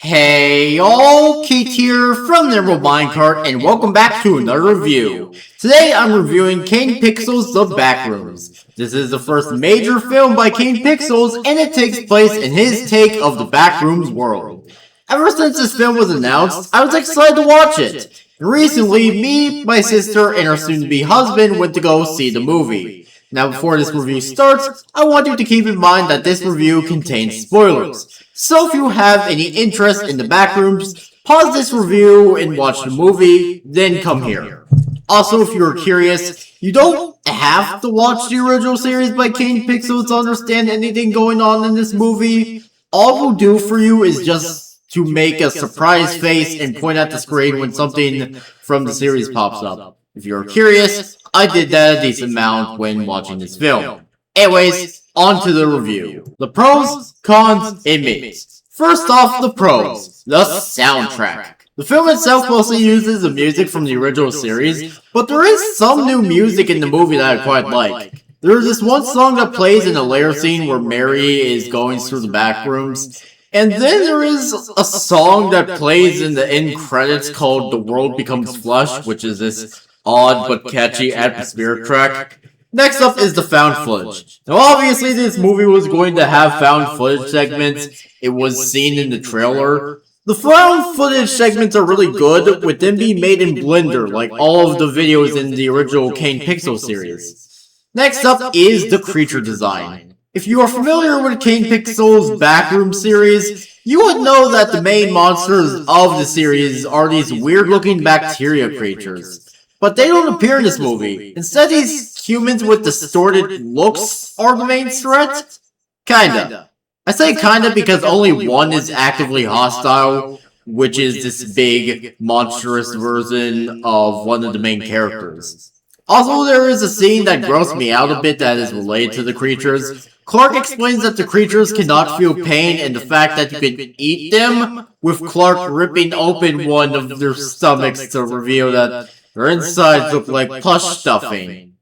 Hey y'all, Kate here from the Minecart, and welcome back to another review. Today I'm reviewing Kane Pixel's The Backrooms. This is the first major film by Kane Pixels, and it takes place in his take of the Backrooms world. Ever since this film was announced, I was excited to watch it. And recently, me, my sister, and our soon-to-be husband went to go see the movie. Now before this review starts, I want you to keep in mind that this review contains spoilers. So if you have any interest in the Backrooms, pause this review and watch the movie, then come here. Also, if you're curious, you don't have to watch the original series by Kane Pixel to understand anything going on in this movie. All we'll do for you is just to make a surprise face and point at the screen when something from the series pops up. If you're curious, I did that a decent amount when watching this film. Anyways, on to the review. The pros, cons, and minis. First off, the pros. The soundtrack. The film itself mostly uses the music from the original series, but there is some new music in the movie that I quite like. There is this one song that plays in a lair scene where Mary is going through the back rooms, and then there is a song that plays in the end credits called The World Becomes Flesh, which is this odd but catchy atmospheric track. Next up is the found footage. Now obviously this movie was going to have found footage segments. It was seen in the trailer. The found footage segments are really good, with them being made in Blender, like all of the videos in the original Kane Pixel series. Next up is the creature design. If you are familiar with Kane Pixel's Backrooms series, you would know that the main monsters of the series are these weird-looking bacteria creatures. But they don't appear in this movie. Instead, these humans with distorted looks are the main threat? Kinda. I say kinda because only one is actively hostile, which is this big, monstrous version of one of the main characters. Also, there is a scene that grossed me out a bit that is related to the creatures. Clark explains that the creatures cannot feel pain and the fact that you can eat them, with Clark ripping open one of their stomachs to reveal that their insides look like plush stuffing.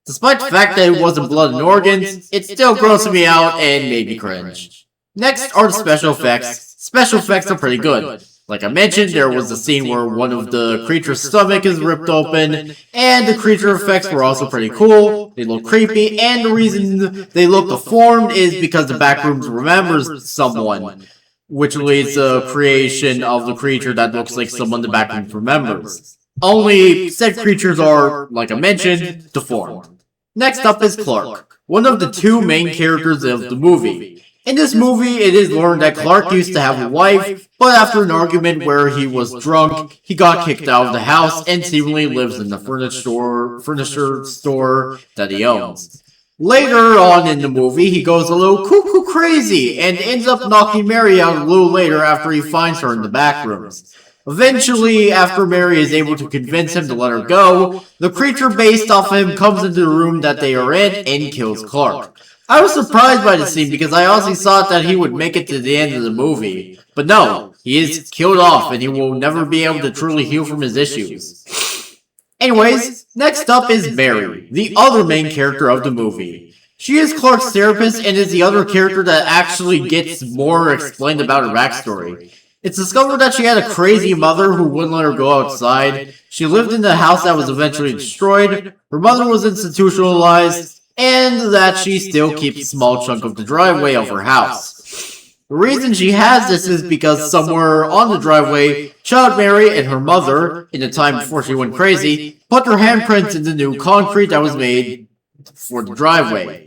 Despite the fact that it wasn't blood and organs, it still grossed me out and made me cringe. Next are the special effects. Special effects are pretty good. Like I mentioned, there was a scene where one of the creature's stomach is ripped open, and the creature effects were also pretty cool. They look creepy, and the reason they look deformed is because the Backrooms remembers someone, which leads to the creation of the creature that looks like someone the Backrooms remembers. Only said creatures are, like I mentioned, deformed. Next up is Clark, one of the two main characters of the movie. In this movie, it is learned that Clark used to have a wife, but after an argument where he was drunk, he got kicked out of the house and seemingly lives in the furniture store that he owns. Later on in the movie, he goes a little cuckoo crazy and ends up knocking Mary out a little later after he finds her in the back rooms. Eventually, after Mary is able to convince him to let her go, the creature based off him comes into the room that they are in and kills Clark. I was surprised by this scene because I honestly thought that he would make it to the end of the movie. But no, he is killed off and he will never be able to truly heal from his issues. Anyways, next up is Mary, the other main character of the movie. She is Clark's therapist and is the other character that actually gets more explained about her backstory. It's discovered that she had a crazy mother who wouldn't let her go outside. She lived in the house that was eventually destroyed. Her mother was institutionalized, and that she still keeps a small chunk of the driveway of her house. The reason she has this is because somewhere on the driveway, Child Mary and her mother, in the time before she went crazy, put their handprints in the new concrete that was made for the driveway.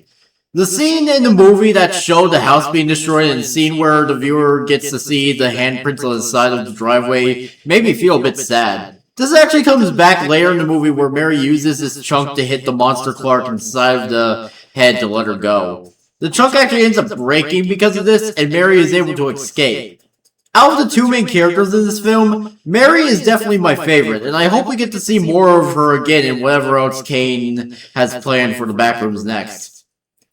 The scene in the movie that showed the house being destroyed and the scene where the viewer gets to see the handprints on the side of the driveway made me feel a bit sad. This actually comes back later in the movie where Mary uses this chunk to hit the monster Clark inside of the head to let her go. The chunk actually ends up breaking because of this, and Mary is able to escape. Out of the two main characters in this film, Mary is definitely my favorite, and I hope we get to see more of her again in whatever else Kane has planned for the Backrooms next.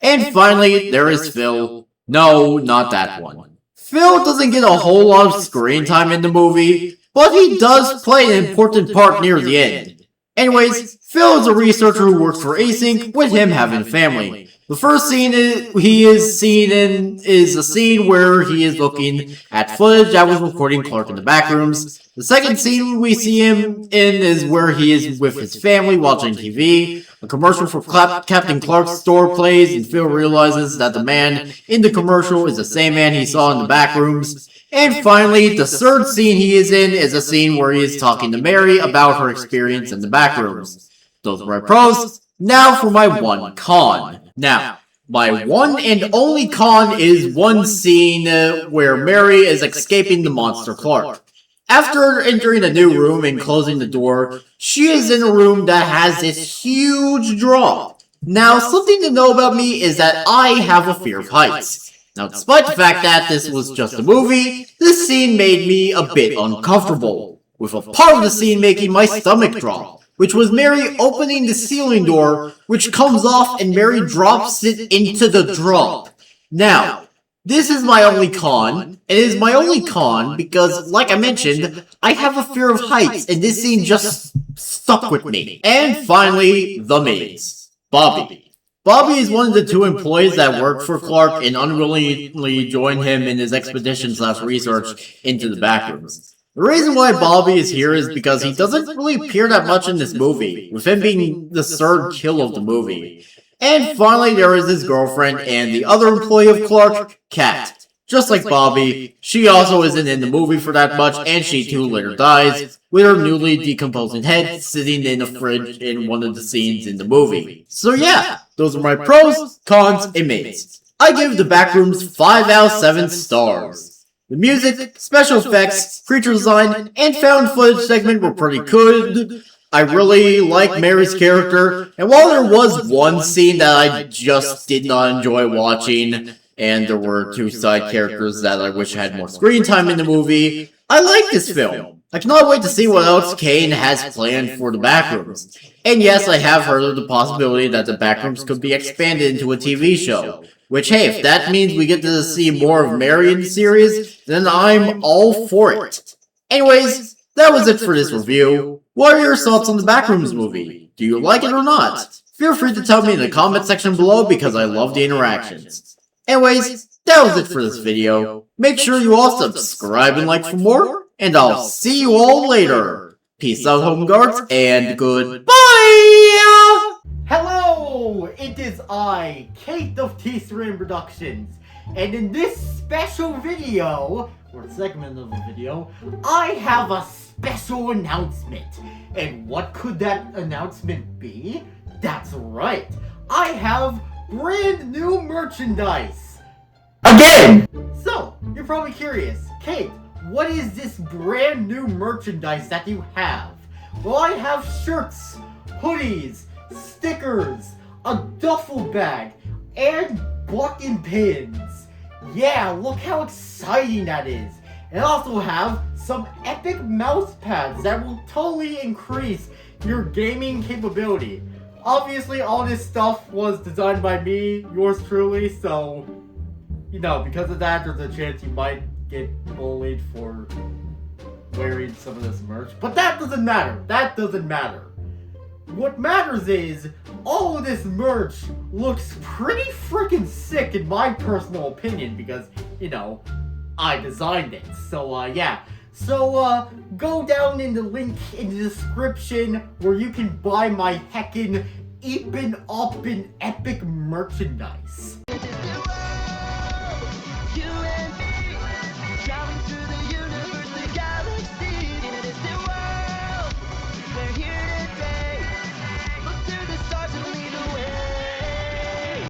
And finally, there is Phil. No, not that one. Phil doesn't get a whole lot of screen time in the movie, but he does play an important part near the end. Anyways, Phil is a researcher who works for Async, with him having a family. The first scene he is seen in is a scene where he is looking at footage that was recording Clark in the Backrooms. The second scene we see him in is where he is with his family watching TV. A commercial for Captain Clark's store plays, and Phil realizes that the man in the commercial is the same man he saw in the Backrooms. And finally, the third scene he is in is a scene where he is talking to Mary about her experience in the Backrooms. Those are my pros. Now for my one con. Now, my one and only con is one scene where Mary is escaping the monster Clark. After entering a new room and closing the door, she is in a room that has this huge drop. Now, something to know about me is that I have a fear of heights. Now, despite the fact that this was just a movie, this scene made me a bit uncomfortable, with a part of the scene making my stomach drop, which was Mary opening the ceiling door, which comes off and Mary drops it into the drop. Now, this is my only con. It is my only con because, like I mentioned, I have a fear of heights, and this scene just stuck with me. And finally, the maids. Bobby. Bobby is one of the two employees that work for Clark and unwillingly join him in his expedition/research into the Backrooms. The reason why Bobby is here is because he doesn't really appear that much in this movie, with him being the third kill of the movie. And finally, there is his girlfriend and the other employee of Clark, Kat. Just like Bobby, she also isn't in the movie for that much, and she too later dies, with her newly decomposing head sitting in a fridge in one of the scenes in the movie. So yeah, those are my pros, cons, and mains. I give the Backrooms 5 out of 7 stars. The music, special effects, creature design, and found footage segment were pretty good. I really like Mary's character, and while there was one scene that I just did not enjoy watching, and there were 2 side characters that I wish had more screen time in the movie, I like this film. I cannot wait to see what else Kane has planned for the Backrooms. And yes, I have heard of the possibility that the Backrooms could be expanded into a TV show. Which, hey, if that means we get to see more of Mary in the series, then I'm all for it. Anyways, that was it for this review. What are your thoughts on the Backrooms movie? Do you like it or not? Feel free to tell me in the comment section below because I love the interactions. Anyways, that was it for this video. Make sure you all subscribe and like for more, and I'll see you all later. Peace out, home guards, and goodbye! Hello! It is I, Kate of T-Stream Productions, and in this special video, or segment of the video, I have a special announcement. And what could that announcement be? That's right, I have brand new merchandise! Again! So, you're probably curious, Kate, what is this brand new merchandise that you have? Well, I have shirts, hoodies, stickers, a duffel bag, and button pins. Yeah, look how exciting that is. And I also have some epic mouse pads that will totally increase your gaming capability. Obviously, all this stuff was designed by me, yours truly, so, you know, because of that, there's a chance you might get bullied for wearing some of this merch. But that doesn't matter. That doesn't matter. What matters is, all of this merch looks pretty freaking sick in my personal opinion because, you know, I designed it. So, yeah. So, go down in the link in the description where you can buy my heckin' eepin' uppin' epic merchandise.